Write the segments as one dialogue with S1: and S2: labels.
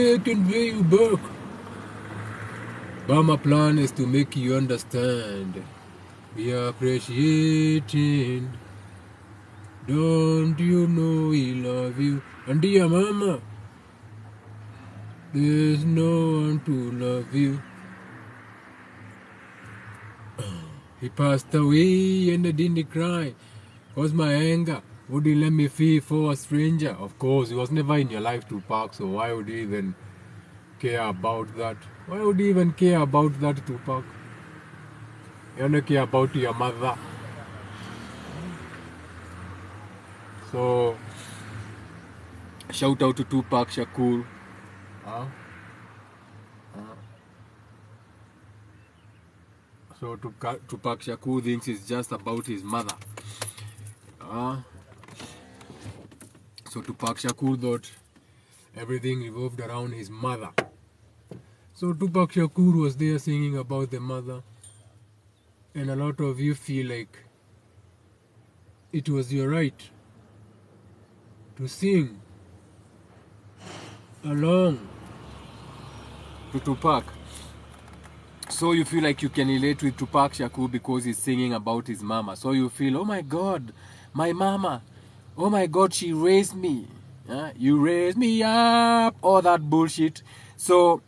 S1: I can pay you back. But my plan is to make you understand. We are appreciating. Don't you know we love you? And dear mama, there's no one to love you. He passed away and I didn't cry. Cause my anger wouldn't let me feel for a stranger. Of course, he was never in your life, Tupac, so why would you even care about that? Why would you even care about that, Tupac? You don't care about your mother. So, shout out to Tupac Shakur. So Tupac Shakur thinks it's just about his mother. So Tupac Shakur thought everything revolved around his mother. So Tupac Shakur was there singing about the mother. And a lot of you feel like it was your right to sing along to Tupac. So you feel like you can relate with Tupac Shakur because he's singing about his mama. So you feel, oh my God, my mama. Oh my God, she raised me. You raised me up. All that bullshit. So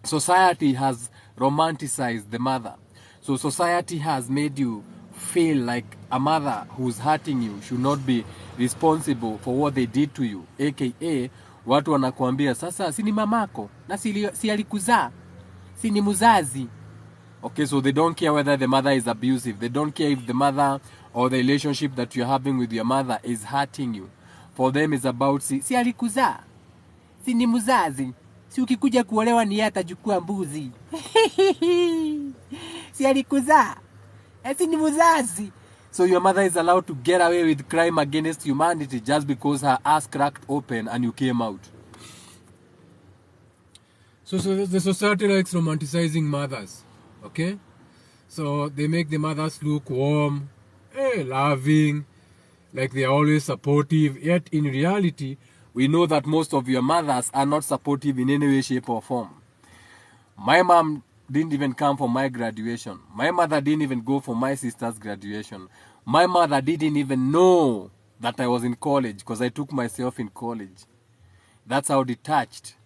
S1: society has romanticized the mother. So society has made you feel like a mother who's hurting you should not be responsible for what they did to you. AKA, watu wanakuambia, sasa si ni mamako na si alikuzaa. Si ni muzazi. Okay, so they don't care whether the mother is abusive. They don't care if the mother or the relationship that you're having with your mother is hurting you. For them it's about si alikuzaa. Si ni muzazi. Si ukikuja kuolewa ni yeye atajukua mbuzi. Si alikuzaa. Si ni muzazi. So your mother is allowed to get away with crime against humanity just because her ass cracked open and you came out. So the society likes romanticizing mothers, okay? So they make the mothers look warm, loving, like they are always supportive. Yet in reality, we know that most of your mothers are not supportive in any way, shape or form. My mom didn't even come for my graduation. My mother didn't even go for my sister's graduation. My mother didn't even know that I was in college because I took myself in college. That's how detached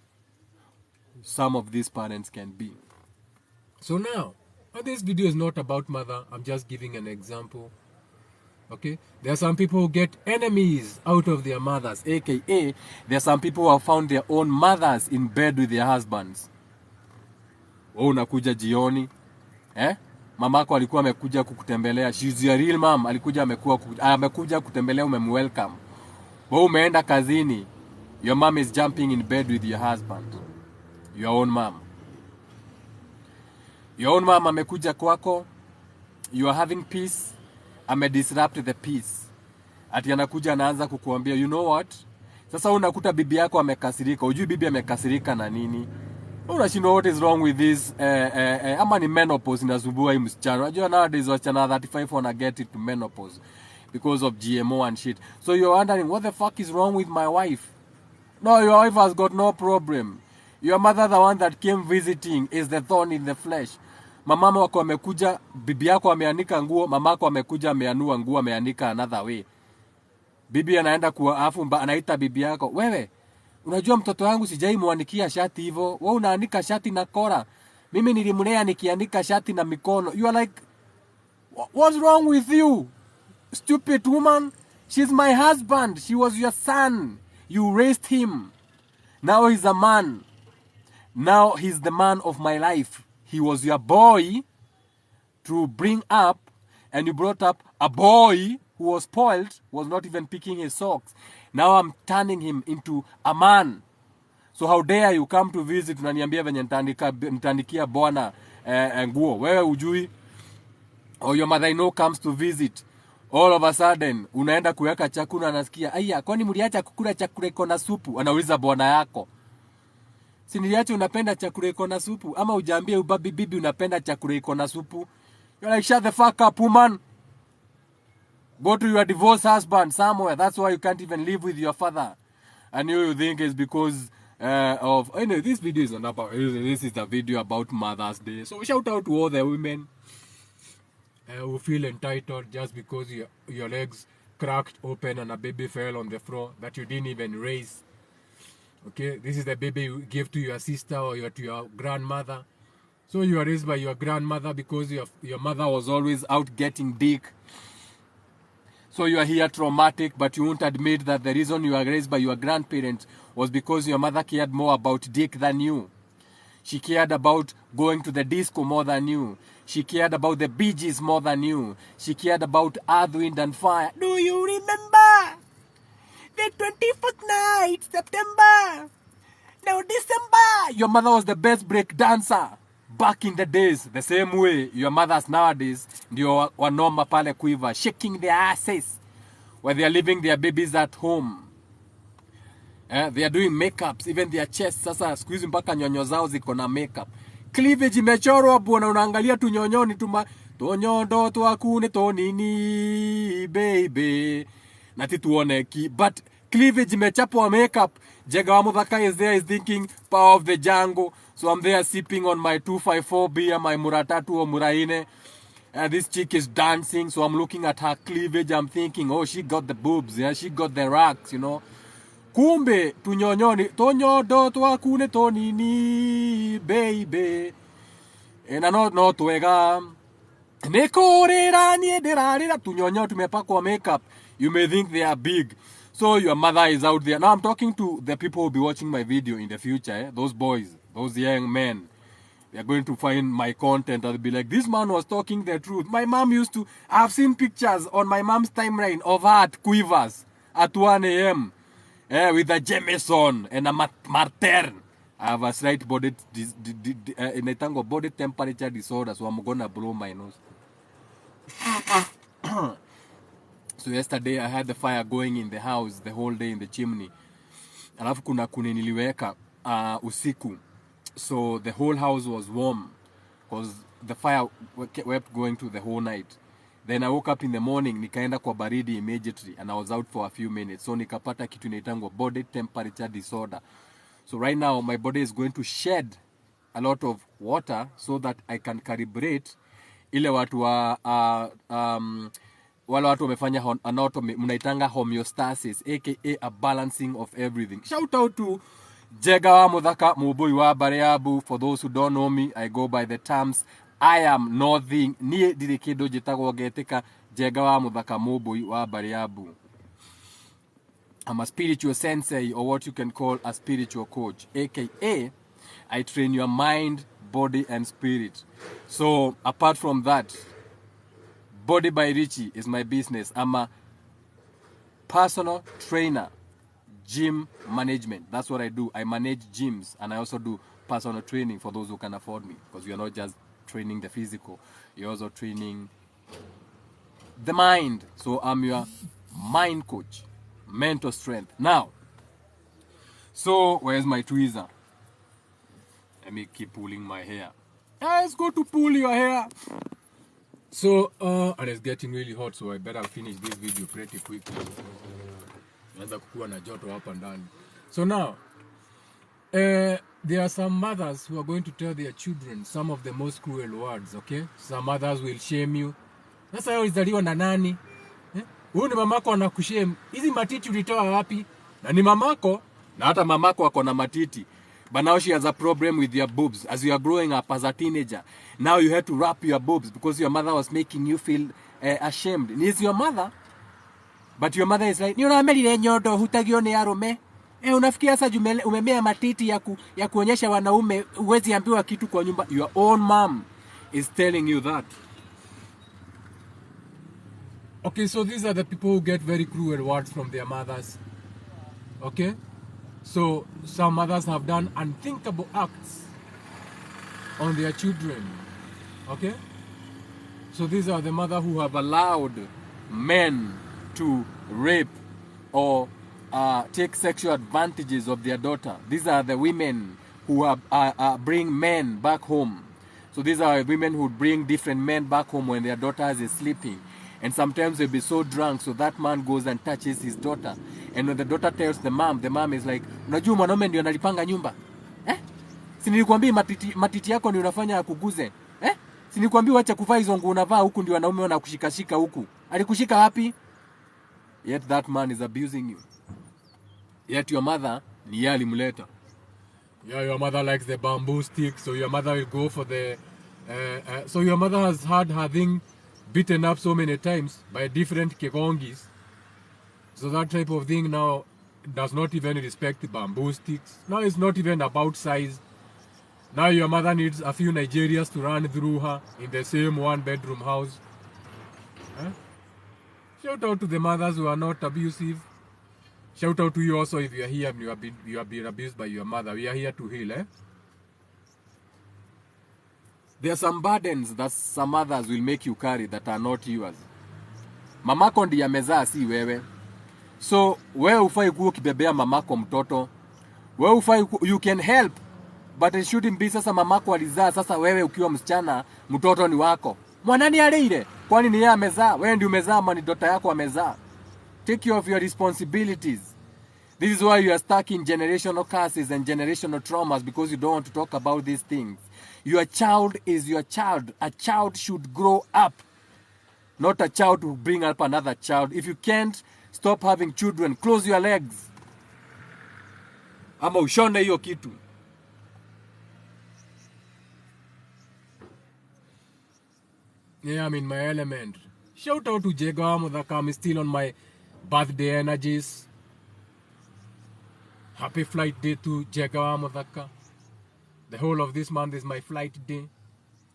S1: some of these parents can be. So now, this video is not about mother. I'm just giving an example. Okay? There are some people who get enemies out of their mothers. AKA, there are some people who have found their own mothers in bed with their husbands. Oh, unakuja jioni. Mamako alikuwa amekuja kukutembelea. She's your real mom. Amekuja kutembelea, umemwelcome. Wewe umeenda kazini. Your mom is jumping in bed with your husband. Your own mom. Your own mom amekuja kwako. You are having peace. Disrupt the peace. Ati anakuja anaanza kukuambia, you know what? Sasa unakuta bibi yako amekasirika. Hujui bibi amekasirika na nini? Unashindwa what is wrong with this? Ama ni menopause inasumbua hii msichana. Unajua nowadays wasichana 35 wanna get into menopause because of GMO and shit. So you're wondering, what the fuck is wrong with my wife? No, your wife has got no problem. Your mother, the one that came visiting, is the thorn in the flesh. Mamama wako amekuja, bibi yako ameanika nguo, mamako amekuja ameanua nguo, ameanika another way. Bibi anaenda afu anaita bibi yako, wewe, unajua mtoto wangu sijai muanikia shati hivyo, wewe unaanika shati na kora. Mimi nilimlea nikianika shati na mikono. You are like, what's wrong with you? Stupid woman. She's my husband. She was your son. You raised him. Now he's a man. Now he's the man of my life. He was your boy to bring up, and you brought up a boy who was spoiled, was not even picking his socks. Now I'm turning him into a man. So how dare you come to visit, unaniambia venye nitandikia bwana nguo. Wewe ujui? Or your mother-in-law comes to visit. All of a sudden, unaenda kuweka chakula, anasikia, aya, kwani mliacha kukula chakula iko na supu? Anauliza bwana yako. Si niliacha unapenda chakula iko na supu? Ama ujaambie ubabi bibi unapenda chakula iko na supu? You're like, shut the fuck up, woman. Go to your divorced husband somewhere. That's why you can't even live with your father. And you think it's because of anyway, this video is not about, this is the video about Mother's Day. So shout out to all the women who feel entitled just because your legs cracked open and a baby fell on the floor that you didn't even raise. Okay, this is the baby you gave to your sister or to your grandmother. So you are raised by your grandmother because your mother was always out getting dick. So you are here traumatic, but you won't admit that the reason you are raised by your grandparents was because your mother cared more about dick than you. She cared about going to the disco more than you. She cared about the Bee Gees more than you. She cared about Earth, Wind and Fire. Do you remember the 24th night, September? Now December. Your mother was the best break dancer back in the days. The same way your mothers nowadays ndio wanoma pale quiver, shaking their asses while they are leaving their babies at home. They are doing makeups, even their chests. Sasa siku hizi mpaka nyonyo zao ziko na makeup. Cleavage imechorwa bwana, unaangalia tu nyonyoni tu tonyondo twakune tonini baby. Nati tuone ki, but cleavage imechapwa makeup. Jega wa Muthaka is there, is thinking power of the jungle. So I'm there sipping on my 254 beer, my muratatu or muraine. And this chick is dancing, so I'm looking at her cleavage. I'm thinking, oh, she got the boobs, yeah, she got the racks, you know. Kumbe tunyonyoni tonyodo twakune tonini baby. And I no twega nekorera niederarira tunyonyo tumepakwa makeup. You may think they are big. So your mother is out there. Now I'm talking to the people who will be watching my video in the future, eh? Those boys, those young men. They are going to find my content and they'll be like, this man was talking the truth. My mom used to, I've seen pictures on my mom's timeline of her at Quivers at 1 a.m. With a Jameson and a Martern. I have a slight body temperature disorder, so I'm gonna blow my nose. So yesterday I had the fire going in the house the whole day in the chimney. Alafu kuna kune niliweka usiku. So the whole house was warm because the fire kept going through the whole night. Then I woke up in the morning, nikaenda kwa baridi immediately, and I was out for a few minutes. So nikapata kitu inaitangwa body temperature disorder. So right now my body is going to shed a lot of water so that I can calibrate ile watu wa wale watu wamefanya anatomy, mnaitanga homeostasis, aka a balancing of everything. Shout out to Jega wa Muthaka Mubui wa Bariabu. For those who don't know me, I go by the terms I am nothing. Nie ndiri kindu njitagwo ngetika Jega wa Muthaka Mubui wa Bariabu. I'm a spiritual sensei, or what you can call a spiritual coach, aka I train your mind, body and spirit. So apart from that, Body by Richie is my business. I'm a personal trainer, gym management. That's what I do. I manage gyms and I also do personal training for those who can afford me, because you're not just training the physical, you're also training the mind. So I'm your mind coach, mental strength. Now, so where's my tweezer? Let me keep pulling my hair. Let's go to pull your hair. So, and it's getting really hot, so I better finish this video pretty quickly. So now, there are some mothers who are going to tell their children some of the most cruel words, okay? Some mothers will shame you. Sasa wewe ulizaliwa na nani? Huyu ni mamako anakushame. Hizi matiti ulitoa wapi? Na ni mamako, na hata mamako ako na matiti. But now she has a problem with your boobs. As you are growing up as a teenager, now you have to wrap your boobs because your mother was making you feel ashamed. And it's your mother. But your mother is like, unamelile nyodo hutagio ni arume. Unafikia sasa umemea matiti ya kuonyesha wanaume, huwezi ambiwa kitu kwa nyumba. Your own mom is telling you that. Okay, so these are the people who get very cruel words from their mothers. Okay? So some mothers have done unthinkable acts on their children. Okay? So these are the mothers who have allowed men to rape or take sexual advantages of their daughter. These are the women who bring men back home. So these are women who bring different men back home when their daughters is sleeping. And sometimes they'll be so drunk, so that man goes and touches his daughter. And when the daughter tells the mom is like, unajua mwanaume ndio analipanga nyumba. Si nilikwambia matiti yako ndio unafanya akuguze. Si nilikwambia acha kuvaa hizo nguo unavaa huku ndio wanaume wanakushikashika huku. Alikushika wapi? Yet that man is abusing you. Yet your mother ni yeye alimleta. Yeah, your mother likes the bamboo stick, so your mother will go for the... so your mother has had her thing beaten up so many times by different kegongis. So that type of thing now does not even respect the bamboo sticks. Now it's not even about size. Now your mother needs a few Nigerians to run through her in the same one-bedroom house. Shout out to the mothers who are not abusive. Shout out to you also if you are here and you have been abused by your mother. We are here to heal. There are some burdens that some others will make you carry that are not yours. Mamako ndiye amezaa si wewe. So, wewe ufai kuwa ukibebea mamako mtoto. Wewe ufai you can help. But it shouldn't be sasa mamako alizaa, sasa wewe ukiwa msichana, mtoto ni wako. Mwanani alile? Kwani ni yeye amezaa? Wewe ndiye umezaa ama ni dota yako amezaa? Take care of your responsibilities. This is why you are stuck in generational curses and generational traumas, because you don't want to talk about these things. Your child is your child. A child should grow up. Not a child to bring up another child. If you can't stop having children, close your legs. Ama ushone hiyo kitu. Yeah, I'm in my element. Shout out to Jega Mudhaka. I'm still on my birthday energies. Happy flight day to Jega Mudhaka. The whole of this month is my flight day.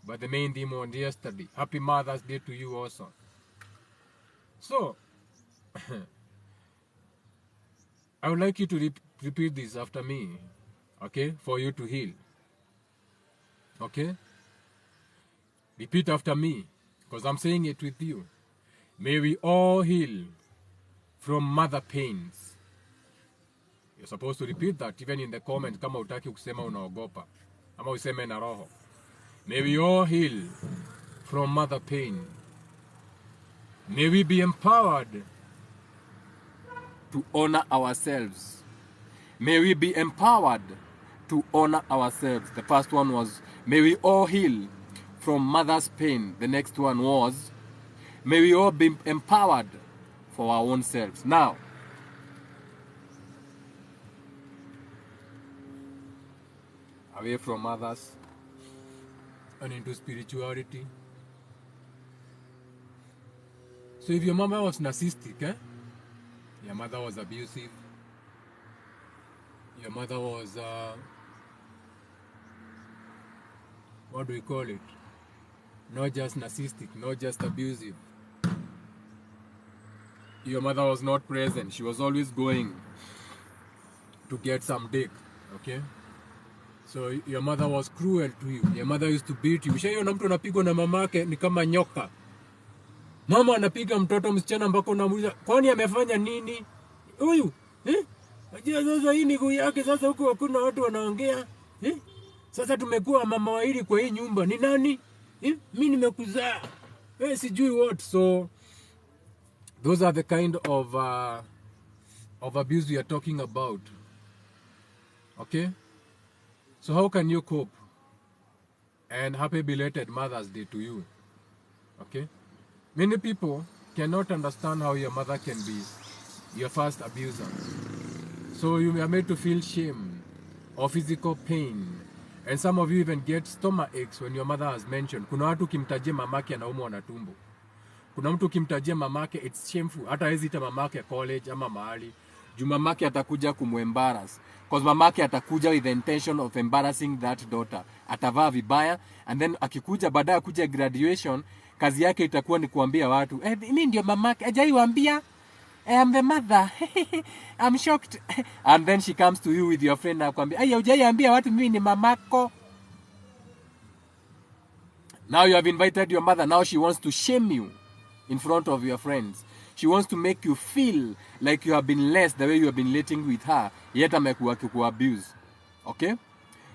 S1: But the main theme on yesterday. Happy Mother's Day to you also. So, I would like you to repeat this after me. Okay? For you to heal. Okay? Repeat after me. Because I'm saying it with you. May we all heal from mother pains. You're supposed to repeat that even in the comments kama utaki kusema unaogopa. Ama useme na roho. May we all heal from mother pain. May we be empowered to honor ourselves. May we be empowered to honor ourselves. The first one was, may we all heal from mother's pain. The next one was, may we all be empowered for our own selves. Now, away from others and into spirituality. So if your mama was narcissistic, your mother was abusive, your mother was, what do we call it? Not just narcissistic, not just abusive. Your mother was not present. She was always going to get some dick, okay? So your mother was cruel to you. Your mother used to beat you. Ushaiona mtu anapigwa na mamake ni kama nyoka. Mama anapiga mtoto msichana mpaka unamuuliza, kwani amefanya nini? Huyu, Ajia sasa hii miguu yake sasa huko hakuna watu wanaongea. Sasa tumekuwa mama wawili kwa hii nyumba. Ni nani? Mimi nimekuzaa. Sijui what. So those are the kind of abuse we are talking about. Okay? So how can you cope? And happy belated Mother's Day to you. Okay? Many people cannot understand how your mother can be your first abuser. So you are made to feel shame or physical pain. And some of you even get stomach aches when your mother has mentioned. Kuna watu kimtajia mamake anaumwa na tumbo. Kuna mtu kimtajia mamake, it's shameful. Hata hawezi ita mamake college ama mahali. Juu mamake atakuja kumembarrass. Because mamake atakuja with the intention of embarrassing that daughter. Atavaa vibaya. And then akikuja baadaye kuja graduation, kazi yake itakuwa ni kuambia watu, mimi ndio mamake, hajaiwaambia. I'm the mother. I'm shocked. And then she comes to you with your friend na kuambia, hujaiambia watu mimi ni mamako. Now you have invited your mother. Now she wants to shame you in front of your friends. She wants to make you feel like you have been less the way you have been relating with her. Yet amekuwa abuse. Okay?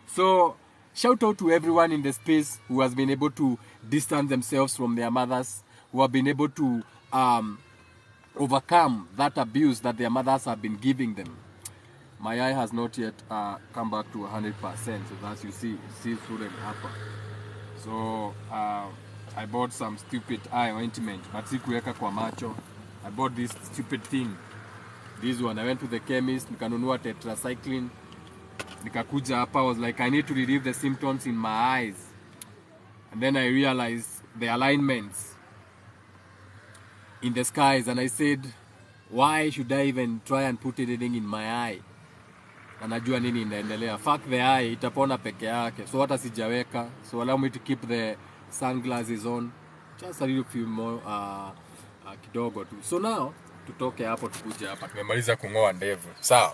S1: So, shout out to everyone in the space who has been able to distance themselves from their mothers, who have been able to overcome that abuse that their mothers have been giving them. My eye has not yet come back to 100%, so that's you see through the upper. So I bought some stupid eye ointment, but sikuweka kwa macho. I bought this stupid thing. This one, I went to the chemist, nikanunua tetracycline. Nikakuja hapa, I was like, I need to relieve the symptoms in my eyes. And then I realized the alignments in the skies, and I said, why should I even try and put anything in my eye? Na najua nini inaendelea. Fuck the eye, itapona peke yake. So hata sijaweka. So allow me to keep the sunglasses on. Just a little few more kidogo tu. So now tutoke hapo tukuje hapa. Tumemaliza kungoa ndevu. Sawa.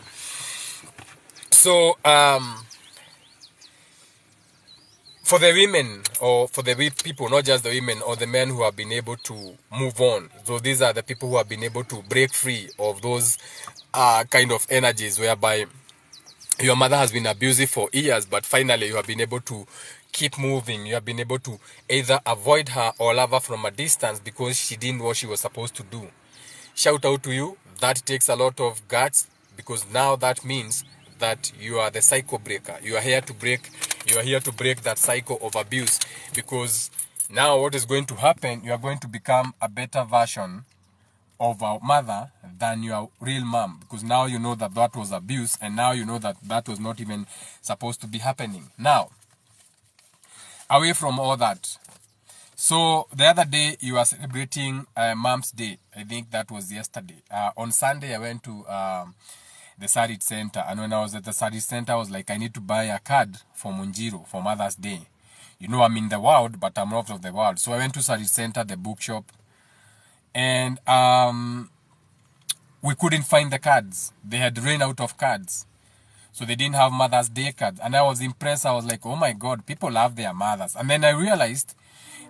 S1: So for the women, or for the people, not just the women or the men who have been able to move on. So these are the people who have been able to break free of those kind of energies whereby your mother has been abusive for years, but finally you have been able to keep moving. You have been able to either avoid her or love her from a distance because she didn't what she was supposed to do. Shout out to you. That takes a lot of guts, because now that means that you are the cycle breaker. You are here to break. You are here to break that cycle of abuse, because now what is going to happen? You are going to become a better version of a mother than your real mom, because now you know that that was abuse, and now you know that that was not even supposed to be happening. Now, away from all that, so the other day you are celebrating Mom's Day. I think that was yesterday. On Sunday I went to the Sarit Center, and when I was at the Sarit Center I was like, I need to buy a card for Munjiro for Mother's Day. You know, I'm in the world, but I'm not of the world. So I went to Sarit Center, the bookshop, and we couldn't find the cards. They had run out of cards. So they didn't have Mother's Day cards. And I was impressed. I was like, oh my God, people love their mothers. And then I realized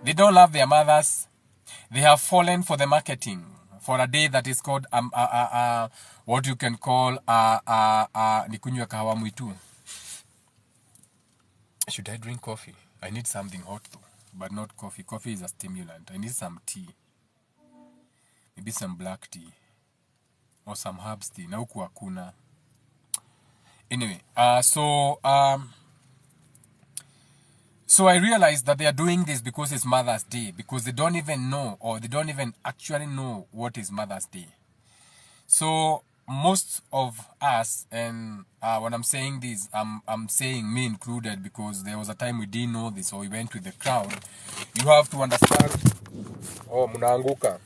S1: they don't love their mothers. They have fallen for the marketing for a day that is called what you can call nikunywe kahawa mwitu. Should I drink coffee? I need something hot though, but not coffee. Coffee is a stimulant. I need some tea. Maybe some black tea. Or some herbs tea. Na huku hakuna. Anyway, so I realized that they are doing this because it's Mother's Day. Because they don't even know, or they don't even actually know what is Mother's Day. So most of us, and when I'm saying this, I'm saying me included, because there was a time we didn't know this, or we went with the crowd. You have to understand. Oh, munaanguka.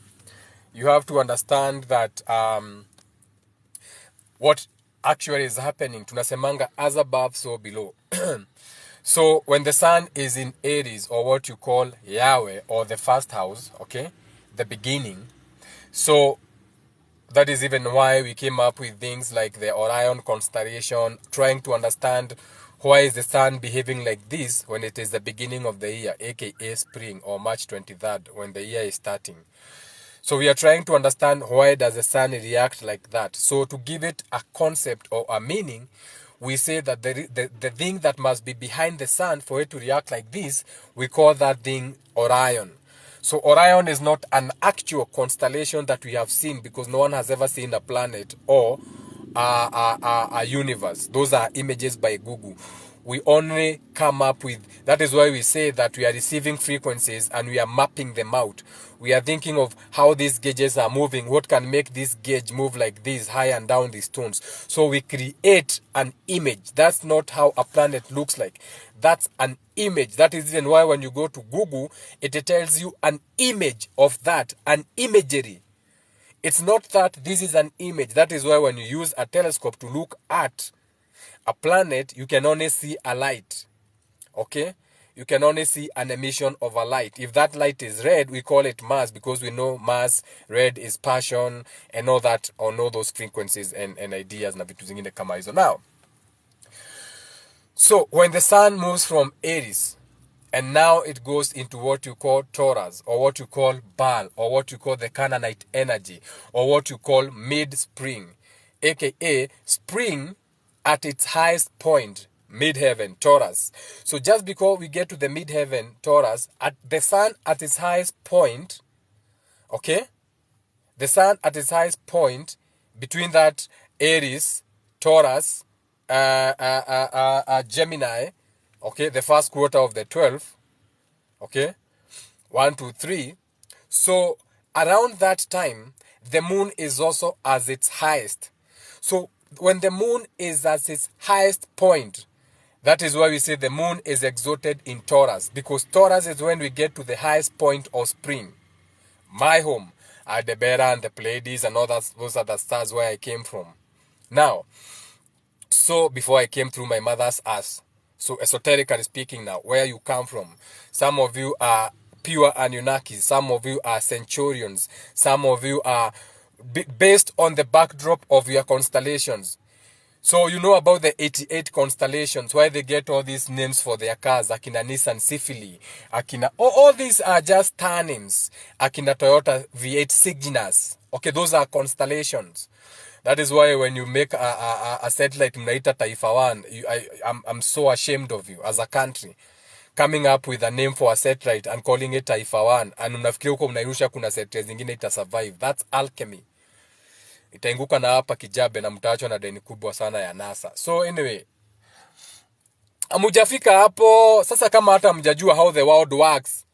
S1: You have to understand that what actually is happening. Tunasemanga as above, so below. So when the sun is in Aries, or what you call Yahweh, or the first house, okay, the beginning. So that is even why we came up with things like the Orion constellation, trying to understand why is the sun behaving like this when it is the beginning of the year, aka spring, or March 23rd, when the year is starting. So we are trying to understand why does the sun react like that. So to give it a concept or a meaning, we say that the thing that must be behind the sun for it to react like this, we call that thing Orion. So Orion is not an actual constellation that we have seen, because no one has ever seen a planet or a universe. Those are images by Google. We only come up with, that is why we say that we are receiving frequencies and we are mapping them out. We are thinking of how these gauges are moving, what can make this gauge move like this, high and down these tones. So we create an image. That's not how a planet looks like. That's an image. That is even why when you go to Google, it tells you an image of that, an imagery. It's not that this is an image. That is why when you use a telescope to look at a planet, you can only see a light. Okay? You can only see an emission of a light. If that light is red, we call it mass, because we know mass, red is passion, and all that, or know those frequencies and ideas na vitu zingine kama hizo. Now, so when the sun moves from Aries, and now it goes into what you call Taurus, or what you call Baal, or what you call the Canaanite energy, or what you call mid-spring, aka spring at its highest point, mid-heaven, Taurus. So just because we get to the mid-heaven, Taurus, at the sun at its highest point, okay, the sun at its highest point between that Aries, Taurus, Gemini, okay, the first quarter of the 12, okay, 1, 2, 3. So around that time, the moon is also at its highest. So when the moon is at its highest point, that is why we say the moon is exalted in Taurus, because Taurus is when we get to the highest point of spring. My home, Aldebaran and the Pleiades and all that, those are the stars where I came from. Now, so before I came through my mother's ass, so esoterically speaking now, where you come from, some of you are pure Anunnakis, some of you are Centurions, some of you are based on the backdrop of your constellations. So you know about the 88 constellations, why they get all these names for their cars, Akina Nissan Sifili, Akina, all these are just star names, Akina Toyota V8 Signas. Okay, those are constellations. That is why when you make a satellite, mnaita Taifa 1, I'm so ashamed of you as a country. Coming up with a name for a satellite and calling it Taifa 1, and unafikiri huko mnairusha kuna satellite zingine ita survive. That's alchemy. Itainguka na hapa kijabe na mtaachwa na deni kubwa sana ya NASA. So anyway, amujafika hapo. Sasa kama hata mjajua how the world works,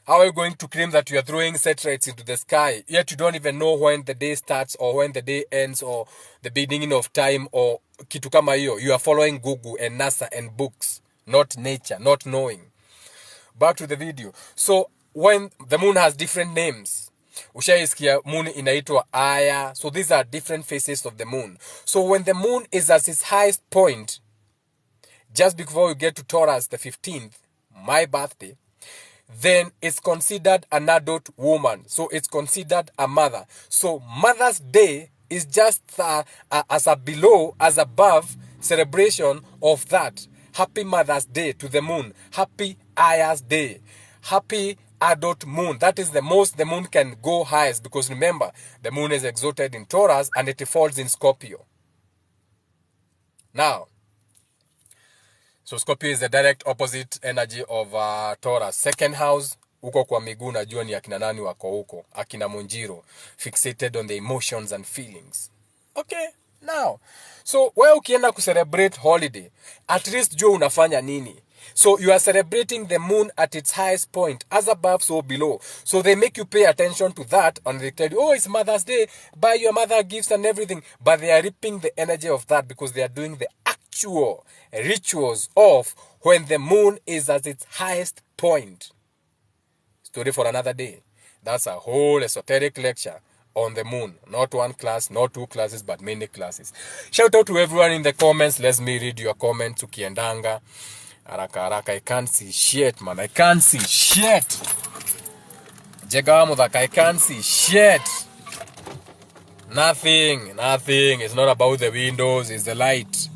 S1: how are you going to claim that you are throwing satellites into the sky, yet you don't even know when the day starts or when the day ends or the beginning of time or kitu kama hiyo? You are following Google and NASA and books, not nature, not knowing. Back to the video. So when the moon has different names, ushaisikia moon inaitwa Aya. So these are different phases of the moon. So when the moon is at its highest point, just before you get to Taurus, the 15th, my birthday, then it's considered an adult woman. So it's considered a mother. So Mother's Day is just as a below, as above celebration of that. Happy Mother's Day to the moon. Happy Aya's Day. Happy adult moon. That is the most the moon can go highest, because remember, the moon is exalted in Taurus and it falls in Scorpio. Now, so Scorpio is the direct opposite energy of Taurus. Second house, uko kwa miguu najua ni akina nani wako huko. Akina Munjiro, fixated on the emotions and feelings. Okay, now, so wewe ukienda kucelebrate holiday, at least jua unafanya nini? So you are celebrating the moon at its highest point, as above, so below. So they make you pay attention to that, and they tell you, oh, it's Mother's Day, buy your mother gifts and everything. But they are reaping the energy of that because they are doing the actual rituals of when the moon is at its highest point. Story for another day. That's a whole esoteric lecture on the moon. Not one class, not two classes, but many classes. Shout out to everyone in the comments. Let me read your comments. Ukiendanga. Haraka haraka, I can't see shit, man. I can't see shit. Jegamu, I can't see shit. Nothing. It's not about the windows, it's the light.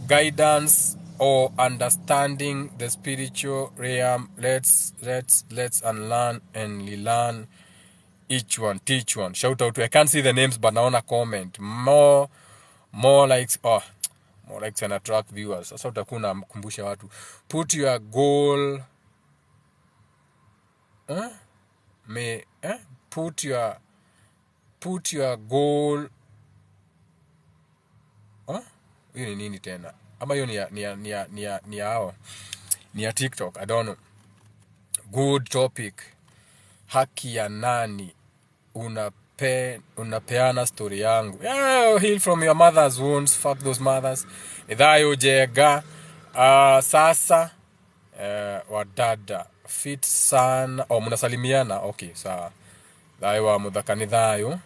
S1: Guidance or understanding the spiritual realm. Let's unlearn and relearn. Each one, teach one. Shout out to, I can't see the names, but naona comment. More likes. More likes and attract viewers. Sasa utakuwa unakumbusha watu. Put your goal. Put your goal. Hiyo ni nini tena? Ama hiyo ni hao. Ni ya TikTok. I don't know. Good topic. Haki ya nani? Unapeana story yangu. Yeah, heal from your mother's wounds. Fuck those mothers. Idhayo jega. Sasa. Wadada. Fit sana. Munasalimiana. Okay, sawa. Dhayo wa mudhakani dhayo.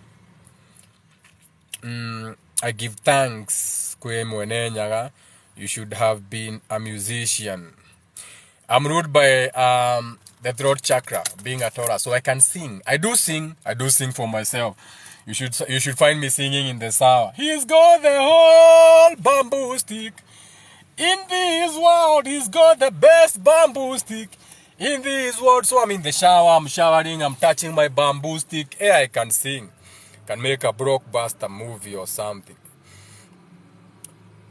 S1: I give thanks. Kwe mwene nyaga. You should have been a musician. I'm ruled by the throat chakra, being a Taurus, so I can sing. I do sing for myself. You should find me singing in the shower. He's got the whole bamboo stick in this world. He's got the best bamboo stick in this world. So I'm in the shower, I'm showering, I'm touching my bamboo stick. Hey, I can sing. Can make a blockbuster movie or something.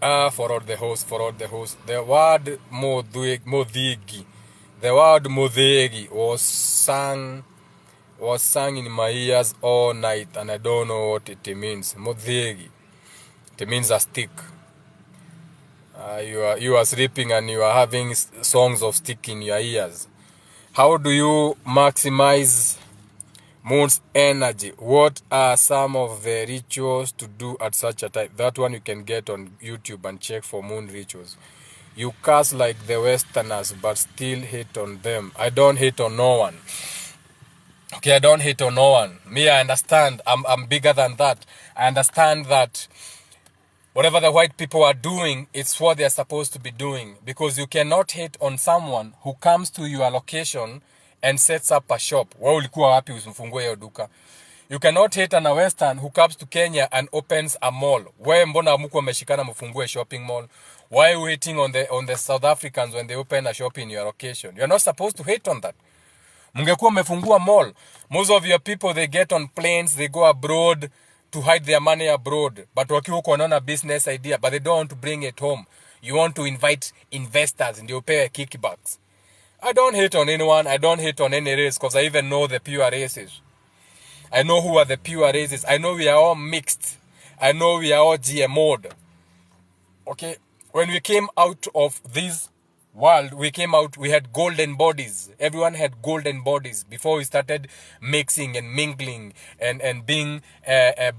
S1: For all the host. The word modhigi. The word modhegi was sung was sung in my ears all night, and I don't know what it means. Modhegi. It means a stick. You are sleeping and you are having songs of stick in your ears. How do you maximize moon's energy? What are some of the rituals to do at such a time? That one you can get on YouTube and check for moon rituals. You curse like the Westerners, but still hate on them. I don't hate on no one. Okay, I don't hate on no one. Me, I understand. I'm bigger than that. I understand that whatever the white people are doing, it's what they're supposed to be doing. Because you cannot hate on someone who comes to your location and sets up a shop. Wewe ulikuwa wapi usifungue hiyo duka? You cannot hate on a Western who comes to Kenya and opens a mall. Wewe mbona mko mmeshikana mfungue shopping mall? Why are you hating on the South Africans when they open a shop in your location? You're not supposed to hate on that. Mungekuwa mmefungua mall. Most of your people, they get on planes, they go abroad to hide their money abroad. But wakiwa huko wanaona business idea, but they don't want to bring it home. You want to invite investors and you pay kickbacks. I don't hate on anyone. I don't hate on any race because I even know the pure races. I know who are the pure races. I know we are all mixed. I know we are all GMO'd. Okay? When we came out of this world, we came out, we had golden bodies. Everyone had golden bodies before we started mixing and mingling and being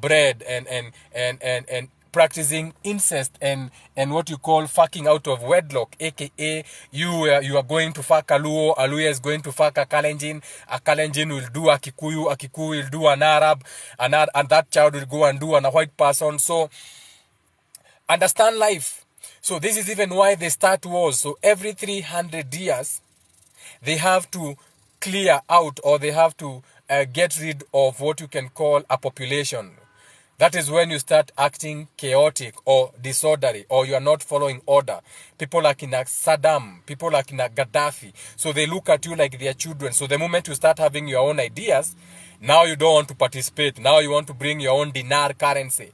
S1: bred and practicing incest and what you call fucking out of wedlock, aka you are going to fuck a Luo is going to fuck a Kalenjin will do a Kikuyu will do an Arab, and that child will go and do a white person. So understand life. So this is even why they start wars. So every 300 years, they have to clear out or they have to get rid of what you can call a population. That is when you start acting chaotic or disorderly or you are not following order. People like in Saddam, people like in Gaddafi. So they look at you like their children. So the moment you start having your own ideas, now you don't want to participate. Now you want to bring your own dinar currency.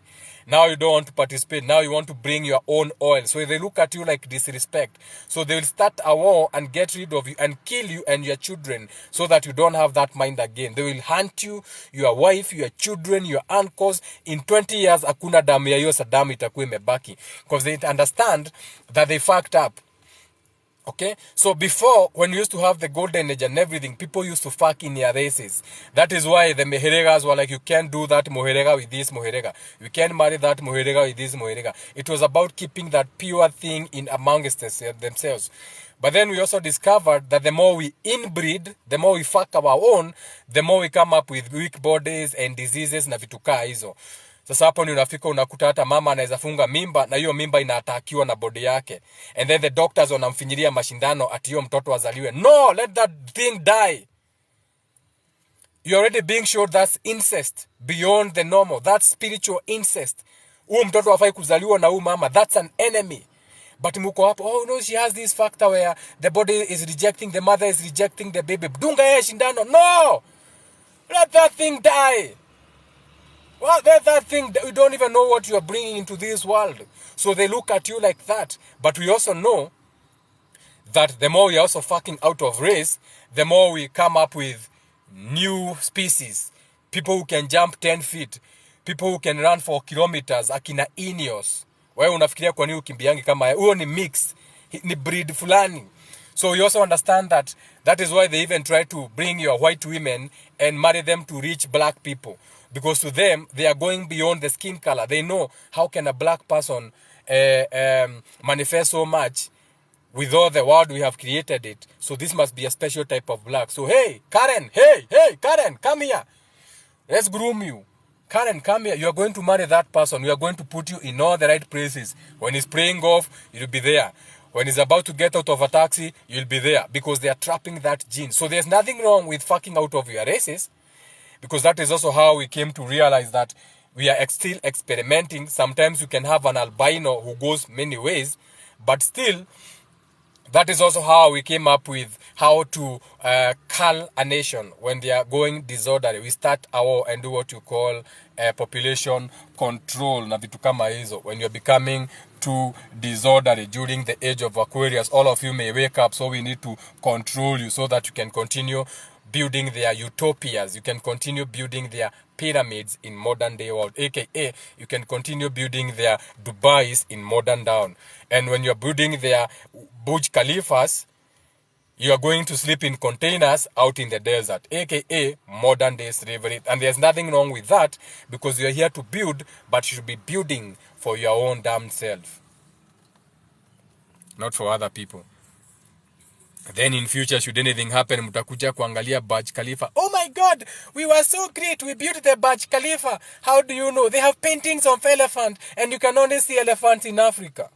S1: Now you don't want to participate. Now you want to bring your own oil. So they look at you like disrespect. So they will start a war and get rid of you and kill you and your children so that you don't have that mind again. They will hunt you, your wife, your children, your uncles. In 20 years, hakuna damu ya hiyo Saddam itakuwa imebaki. Because they understand that they fucked up. Okay, so before, when you used to have the golden age and everything, people used to fuck in their races. That is why the Meheregas were like, you can't do that Moherega with this Moherega. You can't marry that Moherega with this Moherega. It was about keeping that pure thing in amongst themselves. But then we also discovered that the more we inbreed, the more we fuck our own, the more we come up with weak bodies and diseases na vitu kaa hizo. Sasa hapo ni unafika unakuta hata mama anaweza funga mimba na hiyo mimba inaatakiwa na body yake. And then the doctors wanamfinyilia mashindano ati hiyo mtoto azaliwe. No, let that thing die. You're already being sure that's incest beyond the normal. That's spiritual incest. Huyu mtoto hafai kuzaliwa na huyu mama. That's an enemy. But muko hapo, oh no, she has this factor where the body is rejecting, the mother is rejecting the baby. Dunga yeye shindano. No! Let that thing die. Well, that thing, you don't even know what you are bringing into this world. So they look at you like that. But we also know that the more we are also fucking out of race, the more we come up with new species. People who can jump 10 feet. People who can run for kilometers. Akina Ineos. Wewe unafikiria kwa nini ukimbiangi kama huyo ni mix. Ni breed fulani. So you also understand that is why they even try to bring your white women and marry them to rich black people. Because to them, they are going beyond the skin color. They know how can a black person manifest so much with all the world we have created it. So this must be a special type of black. So hey, Karen, come here. Let's groom you. Karen, come here. You are going to marry that person. We are going to put you in all the right places. When he's praying off, you'll be there. When he's about to get out of a taxi, you'll be there. Because they are trapping that gene. So there's nothing wrong with fucking out of your races. Because that is also how we came to realize that we are still experimenting. Sometimes you can have an albino who goes many ways. But still, that is also how we came up with how to cull a nation when they are going disorderly. We start a war and do what you call population control na vitu kama hizo. When you're becoming too disorderly during the age of Aquarius, all of you may wake up, so we need to control you so that you can continue building their utopias. You can continue building their pyramids in modern day world, aka you can continue building their Dubais in modern town. And when you're building their Burj Khalifas, you are going to sleep in containers out in the desert, aka modern day slavery. And there's nothing wrong with that, because you're here to build, but you should be building for your own damn self, not for other people. Then in future, should anything happen, mutakuja kuangalia Burj Khalifa. Oh my God, we were so great. We built the Burj Khalifa. How do you know? They have paintings of elephant, and you can only see elephants in Africa.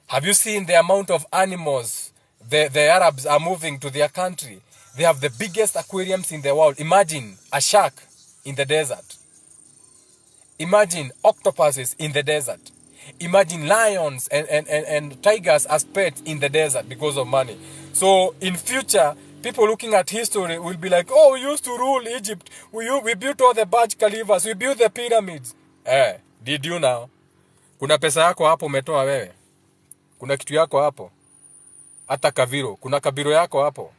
S1: Have you seen the amount of animals the Arabs are moving to their country? They have the biggest aquariums in the world. Imagine a shark in the desert. Imagine octopuses in the desert. Imagine lions and tigers as pets in the desert because of money. So in future, people looking at history will be like, oh, we used to rule Egypt. We built all the Burj Khalifas. We built the pyramids. Did you now? Kuna pesa yako hapo umetoa wewe? Kuna kitu yako hapo? Hata kaviro. Kuna kabiro yako hapo?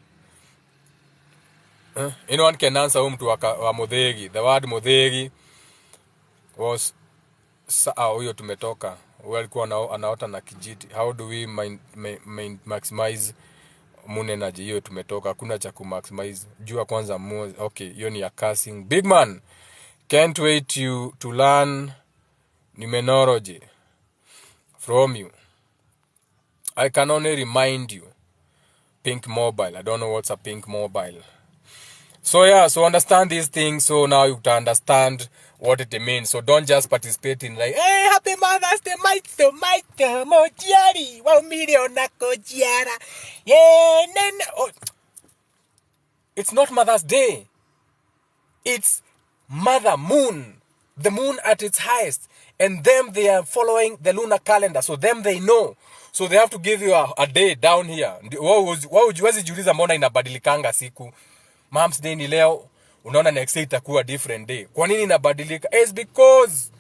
S1: Anyone can answer mtu wa Modhegi. The word Modhegi was huyo tumetoka. Walikuwa anaota na kijiti. How do we maximize moon energy? Hiyo tumetoka. Hakuna cha kumaximize. Jua kwanza moon. Okay, hiyo ni ya casting. Big man, can't wait to learn numerology from you. I can only remind you, Pink Mobile. I don't know what's a Pink Mobile. So yeah, so understand these things, so now you can understand what it means. So don't just participate in like, hey, happy Mother's Day, maito, mojiari, 1 million na kojiara. Yeah, oh. It's not Mother's Day. It's Mother Moon. The moon at its highest. And them, they are following the lunar calendar. So them, they know. So they have to give you a day down here. Huwezi jiuliza mbona inabadilikanga siku. Mom's Day ni leo, unaona next day itakuwa different day. Kwa nini inabadilika? It's because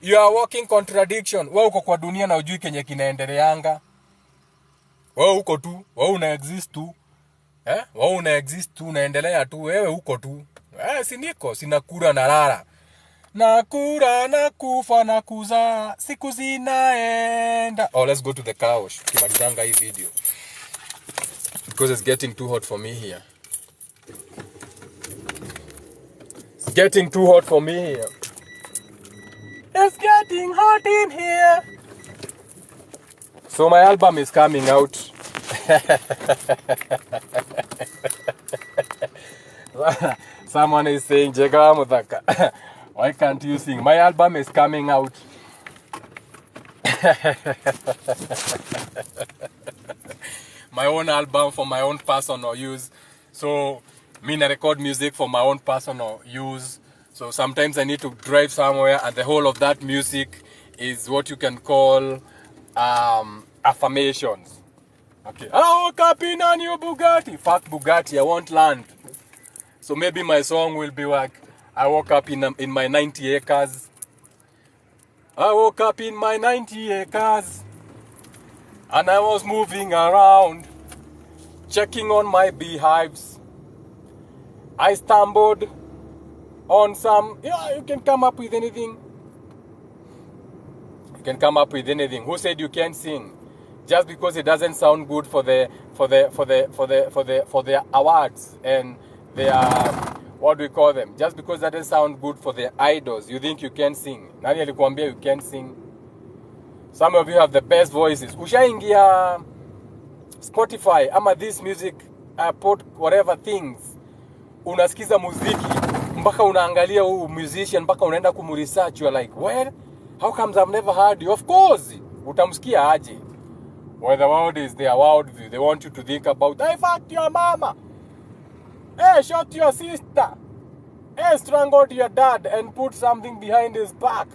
S1: you are walking contradiction. Wewe uko kwa dunia na hujui kenye kinaendeleanga. Wewe uko tu, wewe una exist tu. Wewe una exist tu, unaendelea tu, wewe uko tu. Si niko, sinakura na lala. Nakura na kufa na kuzaa, siku zinaenda. Oh, let's go to the couch. Kimalizanga hii video. Because it's getting too hot for me here. It's getting too hot for me here. It's getting hot in here. So my album is coming out. Someone is saying, Jega Mudaka, why can't you sing? My album is coming out. My own album for my own personal use. So, I record music for my own personal use. So sometimes I need to drive somewhere, and the whole of that music is what you can call affirmations. Okay. I woke up in a new Bugatti. Fuck Bugatti, I want land. So maybe my song will be like, I woke up in my 90 acres. I woke up in my 90 acres. And I was moving around, checking on my beehives. I stumbled on some, you can come up with anything. You can come up with anything. Who said you can't sing? Just because it doesn't sound good for the awards and their, what do we call them? Just because that doesn't sound good for the idols, you think you can sing? Nani alikuambia you can't sing? Some of you have the best voices. Ushaingia Spotify ama this music put whatever things. Unasikiza muziki mpaka unaangalia huyu musician mpaka unaenda kumresearch, you are like, well, how comes I've never heard you? Of course, utamsikia aje. Well, the world is their world view. They want you to think about, hey, fuck your mama. Hey, shot your sister. Hey, strangled your dad and put something behind his back.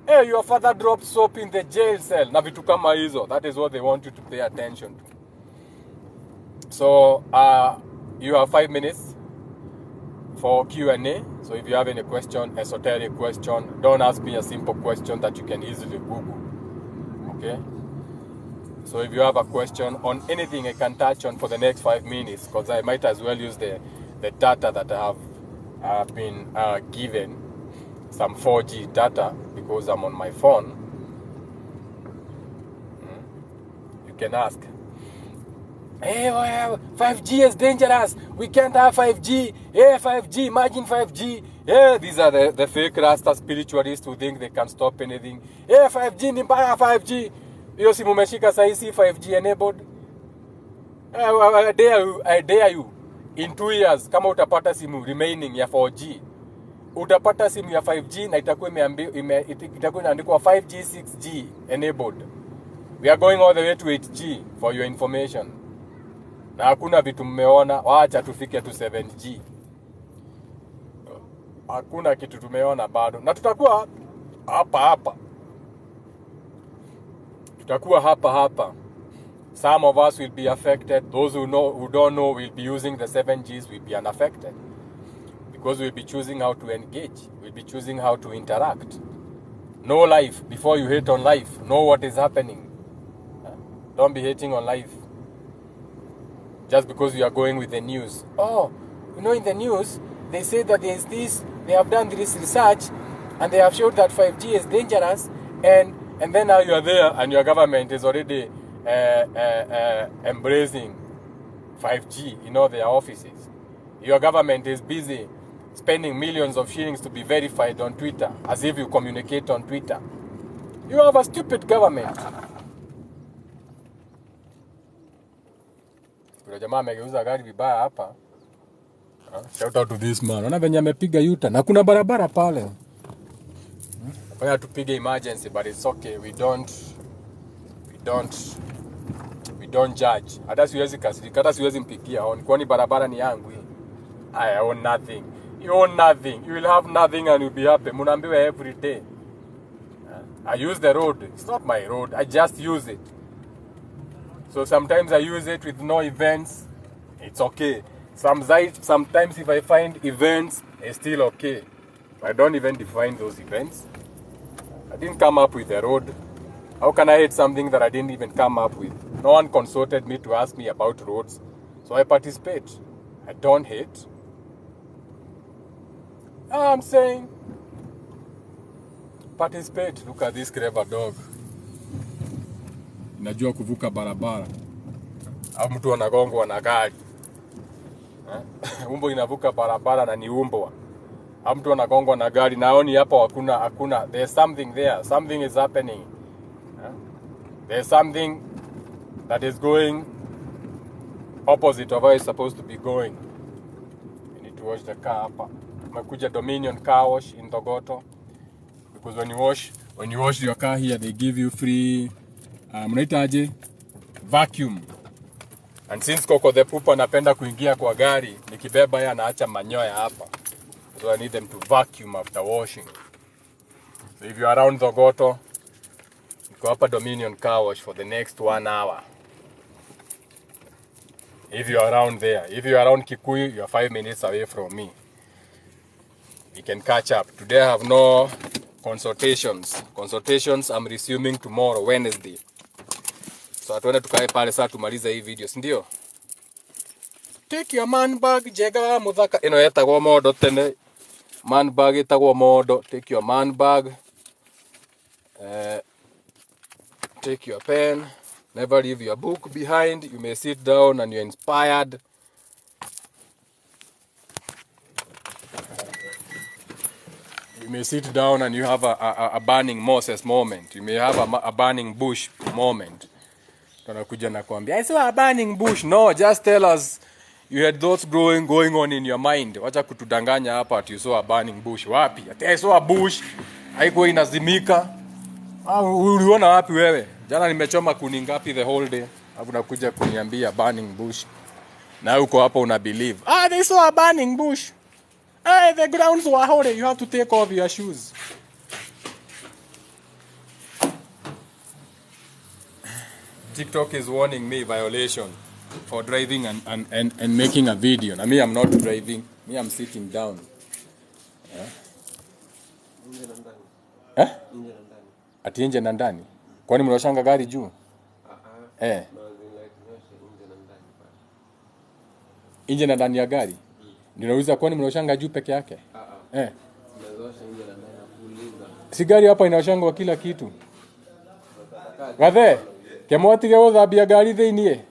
S1: Hey, your father dropped soap in the jail cell. Na vitu kama hizo. That is what they want you to pay attention to. So, you have 5 minutes for Q&A. So if you have any question, esoteric question, don't ask me a simple question that you can easily Google. Okay? So if you have a question on anything I can touch on for the next 5 minutes, because I might as well use the data that I have been given, some 4G data, because I'm on my phone. You can ask. Hey, 5G is dangerous. We can't have 5G. Hey, 5G, imagine 5G. Yeah, these are the fake Rasta spiritualists who think they can stop anything. Hey, 5G ni mbaya, 5G. Hiyo simu umeshika saisi 5G enabled. I dare you. In 2 years, kama utapata simu remaining ya 4G, utapata simu ya 5G na itakuwa inaandikwa 5G, 6G enabled. We are going all the way to 8G for your information. Na hakuna vitu mmeona, waacha tufike tu 7G. Hakuna kitu tumeona bado. Na tutakuwa hapa. Tutakuwa hapa. Some of us will be affected. Those who don't know will be using the 7Gs will be unaffected. Because we'll be choosing how to engage. We'll be choosing how to interact. Know life before you hate on life. Know what is happening. Don't be hating on life. Just because you are going with the news. Oh, in the news, they say that there is this, they have done this research, and they have showed that 5G is dangerous, and then now you are there, and your government is already embracing 5G in all their offices. Your government is busy spending millions of shillings to be verified on Twitter, as if you communicate on Twitter. You have a stupid government. Kuna jamaa amegeuza gari vibaya hapa. Shout out to this man. Unaona venye amepiga yuta na kuna barabara pale. Fanya tupige emergency, but it's okay. We don't judge. Hata siwezi kasirika, hata siwezi mpigia. Kwani barabara ni yangu hii. I own nothing. You own nothing. You will have nothing and you'll be happy. Munaambiwa every day. I use the road. It's not my road. I just use it. So sometimes I use it with no events. It's okay. Sometimes if I find events, it's still okay. I don't even define those events. I didn't come up with a road. How can I hate something that I didn't even come up with? No one consulted me to ask me about roads. So I participate. I don't hate. I'm saying, participate. Look at this clever dog. Najua kuvuka barabara. Au mtu anagongwa na gari. Umbo inavuka barabara na ni umbwa. Au mtu anagongwa na gari, naoni hapa hakuna. There's something there. Something is happening. There's something that is going opposite of where it's supposed to be going. You need to wash the car hapa. Umekuja Dominion car wash in Togoto. Because when you wash your car here, they give you free mnaitaje vacuum. And since Coco the Poop anapenda kuingia kwa gari, nikibeba yeye anaacha manyoya hapa. So I need them to vacuum after washing. So if you are around Togoto, go hapa Dominion car wash for the next 1 hour. If you are around there, if you are around Kikuyu, you are 5 minutes away from me. We can catch up. Today I have no consultations. Consultations I'm resuming tomorrow, Wednesday. So atuende tukae pale saa tumalize hii video, si ndio? Take your man bag, jega muthaka. Ino yetagwo modo tene. Man bag yetagwo modo. Take your man bag. Take your pen. Never leave your book behind. You may sit down and you're inspired. You may sit down and you have a burning Moses moment. You may have a burning bush moment. Tunakuja na kuambia, I saw a burning bush. No, just tell us you had thoughts going on in your mind. Wacha kutudanganya hapa ati you saw a burning bush. Wapi? Ati I saw a bush. Haiko inazimika. Uliona wapi wewe? Jana nimechoma kuni ngapi the whole day. Hapo nakuja kuniambia burning bush. Na uko hapo una believe. They saw a burning bush. The grounds were holy. You have to take off your shoes. TikTok is warning me violation for driving and making a video. I mean, I'm not driving. Me, I'm sitting down. Ati nje na ndani. Kwani mnashanga gari juu? Eh.
S2: No, as in like nyoshe nje na ndani pale.
S1: Nje na ndani ya gari. Ndio nauliza kwani mnaoshanga juu peke yake? Eh.
S2: Tunazosha nje na ndani na kuuliza.
S1: Si gari hapa inaoshanga kila kitu. Gathe, kemotige guthambia gari thiini.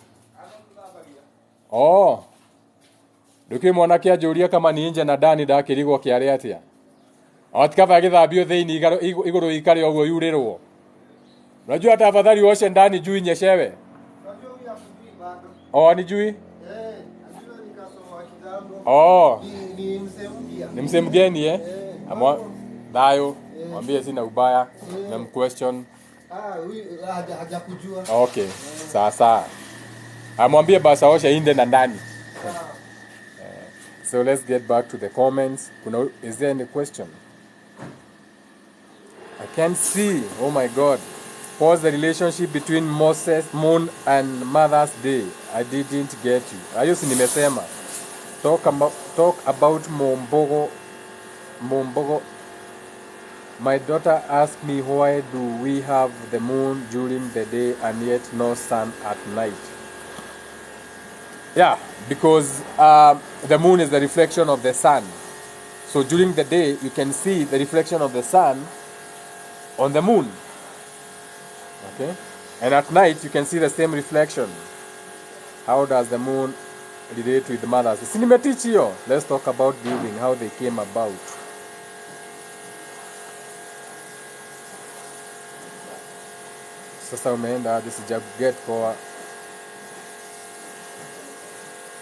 S1: Oh. Nduki mwanake ajuria kama ni nje na ndani ndakirigwo kiari atia. Atikaba githambio thiini iguru ikare ogwo yurirwo. Unajua hata afadhali uoshe ndani juu inyeshewe. Oh, ni juu? Oh. Ni msee mgeni eh? Dayo, mwambie sina ubaya, question.
S3: Hajakujua.
S1: Okay. Sasa. Amwambie basi aoshe nje na ndani. So let's get back to the comments. Is there any question? I can't see. Oh my God. Pause the relationship between Moses, Moon and Mother's Day. I didn't get you. Ayusi nimesema. Talk about Mombogo. My daughter asked me why do we have the moon during the day and yet no sun at night. Yeah, because the moon is the reflection of the sun. So during the day, you can see the reflection of the sun on the moon. Okay? And at night, you can see the same reflection. How does the moon relate with the mothers? Let's talk about building, how they came about. Sasa umeenda hadi sijaget kwa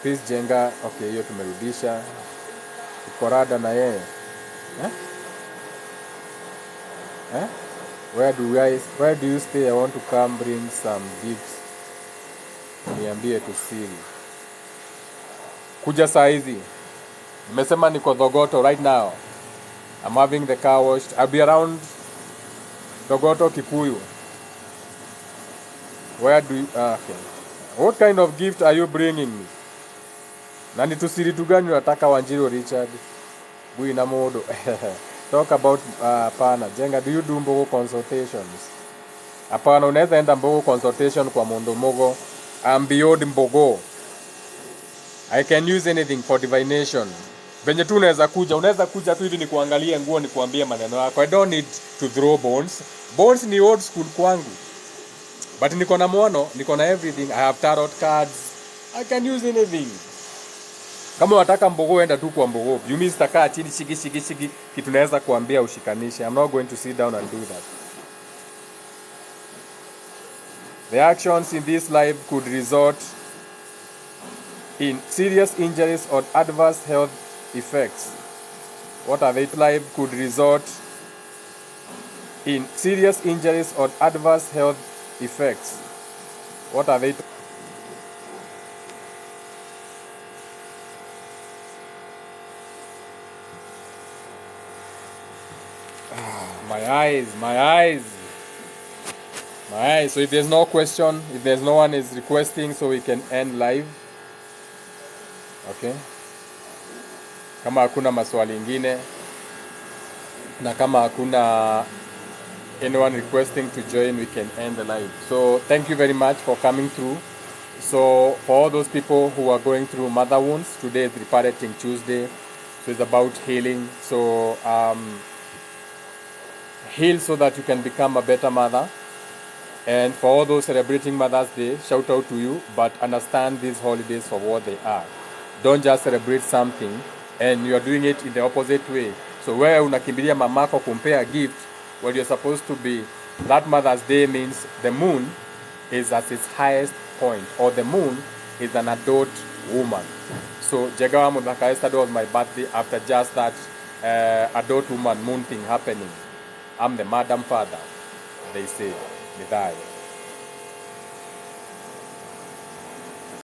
S1: Chris Jenga. Okay, hiyo tumerudisha. Korada na yeye. Where do you stay? I want to come bring some gifts. Niambie tusili. Kuja saa hizi. Nimesema niko Thogoto right now. I'm having the car washed. I'll be around Thogoto Kikuyu. Where do you... okay. What kind of gift are you bringing me? Na ni tusiri tu gani unataka Wanjiru Richard? Bui na modo. Talk about pana. Jenga, do you do Mbogo consultations? Hapana, unaweza enda Mbogo consultation kwa Mondo Mogo. I'm beyond Mbogo. I can use anything for divination. Venye tu unaweza kuja tu hivi ni kuangalia nguo ni kuambia maneno yako. I don't need to throw bones. Bones ni old school kwangu. But niko na mwono, niko na everything. I have tarot cards. I can use anything. Kama unataka Mbogo enda tu kwa Mbogo. You mean sitakaa chini shiki kitu naweza kuambia ushikanishe. I'm not going to sit down and do that. The actions in this life could result in serious injuries or adverse health effects. What are they? Life could result in serious injuries or adverse health effects. What are they? My eyes. So if there's no question, if there's no one is requesting, so we can end live. Okay. Kama hakuna maswali ingine na kama hakuna anyone requesting to join, we can end the live. So thank you very much for coming through. So for all those people who are going through mother wounds, today is Reparating Tuesday. So it's about healing. So heal so that you can become a better mother. And for all those celebrating Mother's Day, shout out to you, but understand these holidays for what they are. Don't just celebrate something and you are doing it in the opposite way. So where unakimbilia mamako kumpea gift, what you're supposed to be, that Mother's Day means the moon is at its highest point, or the moon is an adult woman. So Jegawa Mudaka yesterday was my birthday. After just that adult woman moon thing happening, I'm the madam father, they say. Die.